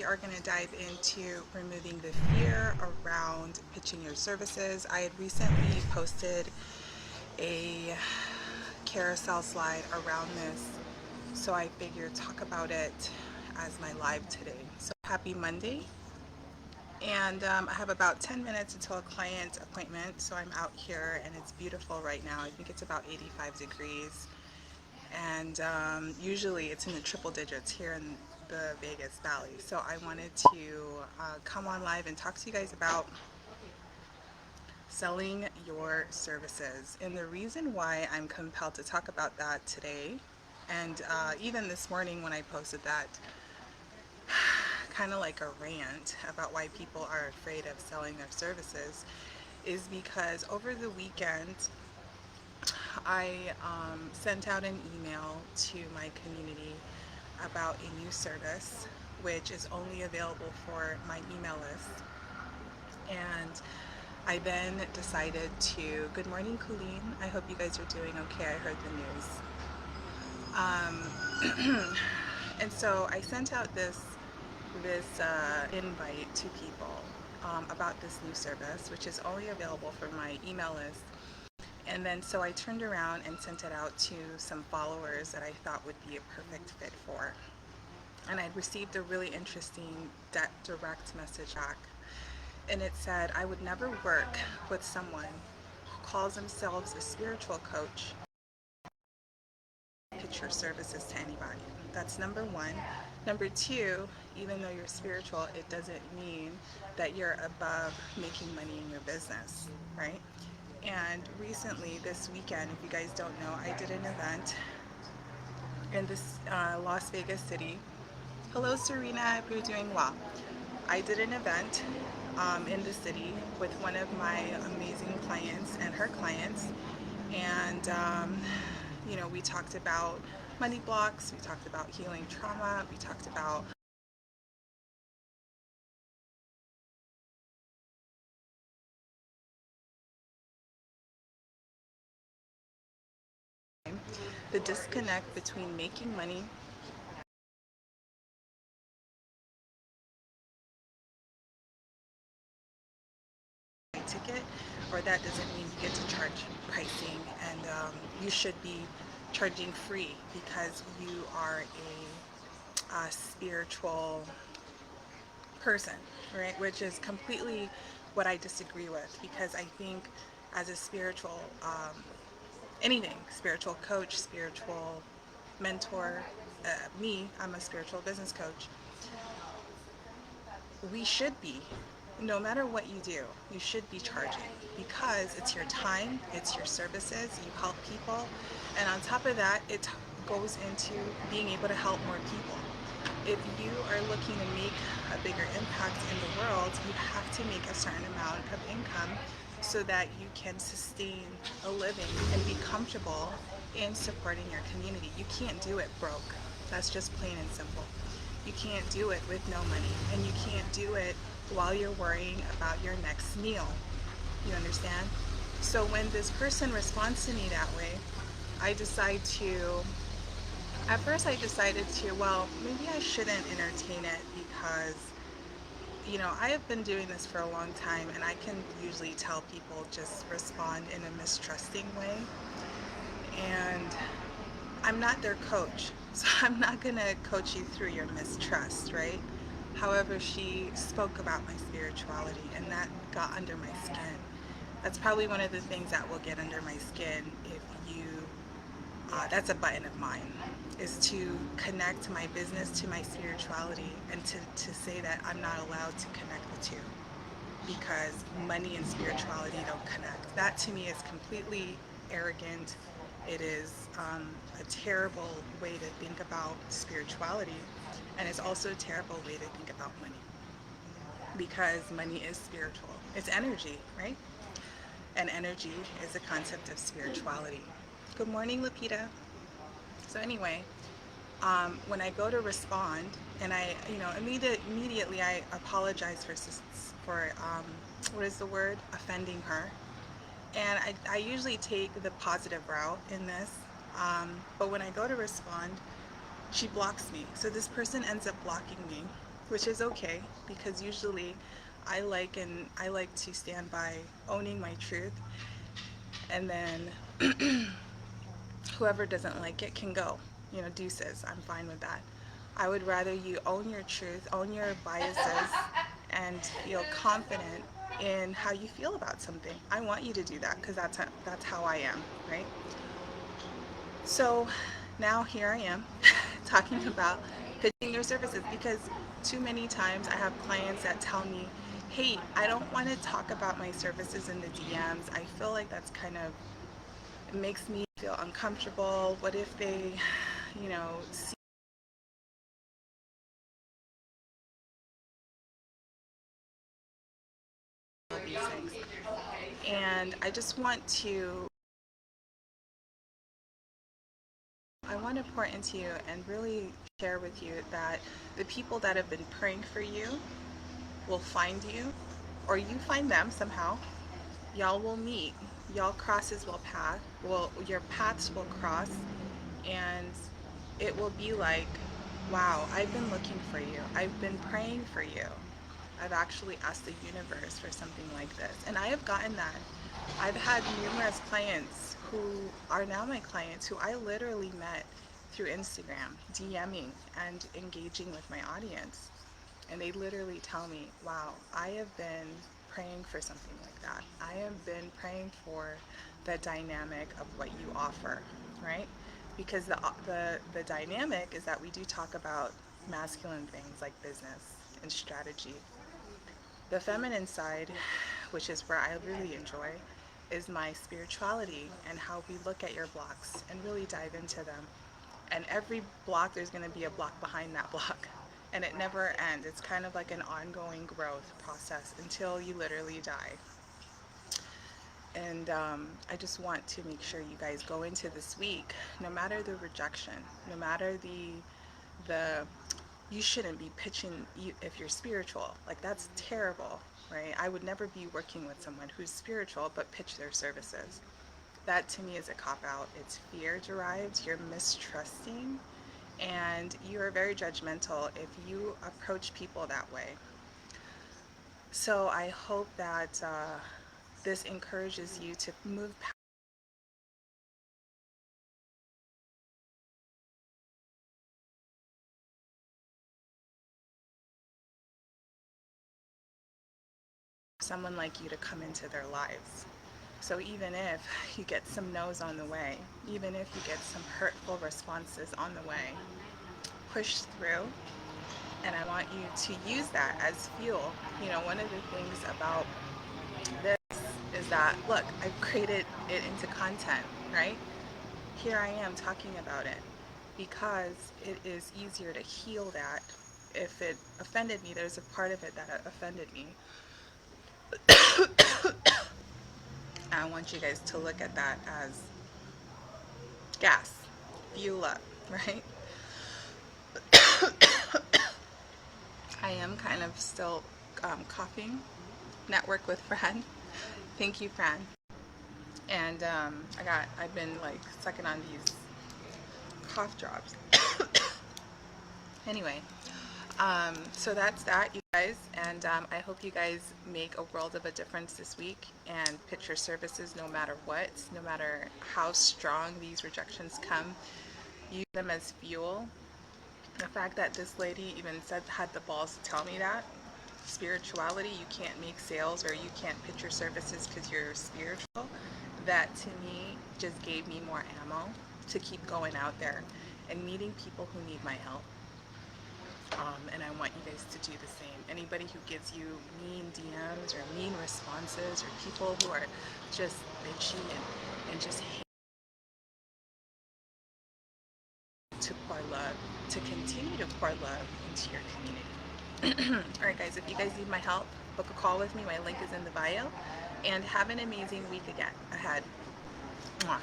are going to dive into removing the fear around pitching your services. I had recently posted a carousel slide around this, so I figured talk about it as my live today. So happy Monday. And I have about 10 minutes until a client appointment, so I'm out here and it's beautiful right now. I think it's about 85 degrees, and usually it's in the triple digits here in the Vegas Valley. So I wanted to come on live and talk to you guys about selling your services. And the reason why I'm compelled to talk about that today, and even this morning when I posted that, kind of like a rant about why people are afraid of selling their services, is because over the weekend I sent out an email to my community about a new service which is only available for my email list. And I then decided to, good morning Colleen, I hope you guys are doing okay, I heard the news. And so I sent out this invite to people about this new service, which is only available for my email list. And then so I turned around and sent it out to some followers that I thought would be a perfect fit for. And I'd received a really interesting direct message back. And it said, I would never work with someone who calls themselves a spiritual coach, pitch your services to anybody. That's number one. Number two, even though you're spiritual, it doesn't mean that you're above making money in your business, right? And recently, this weekend, if you guys don't know, I did an event in this Las Vegas city. Hello, Serena, I hope you're doing well. I did an event in the city with one of my amazing clients and her clients, and you know, we talked about money blocks, we talked about healing trauma, we talked about the disconnect between making money ticket, or that doesn't mean you get to charge pricing, and you should be charging free because you are a spiritual person, right? Which is completely what I disagree with, because I think as a spiritual anything, spiritual coach, spiritual mentor, I'm a spiritual business coach, we should be, no matter what you do, you should be charging, because it's your time, it's your services, you help people, and on top of that, it goes into being able to help more people. If you are looking to make a bigger impact in the world, you have to make a certain amount of income so that you can sustain a living and be comfortable in supporting your community. You can't do it broke. That's just plain and simple. You can't do it with no money, and you can't do it while you're worrying about your next meal. You understand? So when this person responds to me that way, I decide to, at first I decided to, well, maybe I shouldn't entertain it, because you know, I have been doing this for a long time, and I can usually tell people just respond in a mistrusting way, and I'm not their coach, so I'm not gonna coach you through your mistrust, right? However, she spoke about my spirituality, and that got under my skin. That's probably one of the things that will get under my skin if you, that's a button of mine, is to connect my business to my spirituality, and to say that I'm not allowed to connect the two because money and spirituality don't connect. That to me is completely arrogant. It is a terrible way to think about spirituality, and it's also a terrible way to think about money, because money is spiritual. It's energy, right? And energy is a concept of spirituality. Good morning, Lupita. So anyway, when I go to respond, and I, you know, immediately I apologize for what is the word? Offending her. And I usually take the positive route in this, but when I go to respond, she blocks me. So this person ends up blocking me, which is okay because usually I like to stand by owning my truth, and then whoever doesn't like it can go. You know, deuces. I'm fine with that. I would rather you own your truth, own your biases, and feel confident in how you feel about something. I want you to do that because that's how I am, right? So now here I am talking about pitching their services because too many times I have clients that tell me, hey, I don't want to talk about my services in the DMs. I feel like that's kind of, it makes me feel uncomfortable. What if they, see all these things? And I want to pour into you and really share with you that the people that have been praying for you will find you, or you find them somehow. Y'all will meet. Y'all crosses will path. Well, your paths will cross, and it will be like, wow, I've been looking for you. I've been praying for you. I've actually asked the universe for something like this, and I have gotten that. I've had numerous clients who are now my clients who I literally met through Instagram, DMing and engaging with my audience. And they literally tell me, wow, I have been praying for something like that. I have been praying for the dynamic of what you offer, right? Because the dynamic is that we do talk about masculine things like business and strategy. The feminine side, which is where I really enjoy, is my spirituality and how we look at your blocks and really dive into them. And every block, there's going to be a block behind that block. And it never ends. It's kind of like an ongoing growth process until you literally die. And I just want to make sure you guys go into this week, no matter the rejection, no matter the you shouldn't be pitching if you're spiritual. Like, that's terrible, right? I would never be working with someone who's spiritual but pitch their services. That to me is a cop out. It's fear derived. You're mistrusting, and you are very judgmental if you approach people that way. So I hope that this encourages you to move past someone like you to come into their lives. So even if you get some no's on the way, even if you get some hurtful responses on the way, push through. And I want you to use that as fuel. You know, one of the things about this is that, look, I've created it into content, right? Here I am talking about it because it is easier to heal that. If it offended me, there's a part of it that offended me. I want you guys to look at that as gas, fuel up, right? I am kind of still coughing. Network with Fran. Thank you, Fran. And I've been like sucking on these cough drops. Anyway, so that's that, you guys. And I hope you guys make a world of a difference this week and pitch your services no matter what, no matter how strong these rejections come. Use them as fuel. The fact that this lady even had the balls to tell me that spirituality, you can't make sales or you can't pitch your services because you're spiritual, that to me just gave me more ammo to keep going out there and meeting people who need my help. And I want you guys to do the same. Anybody who gives you mean DMs or mean responses, or people who are just bitchy and just hate to pour love, to continue to pour love into your community. All right, guys, if you guys need my help, book a call with me. My link is in the bio. And have an amazing week again ahead. Mwah.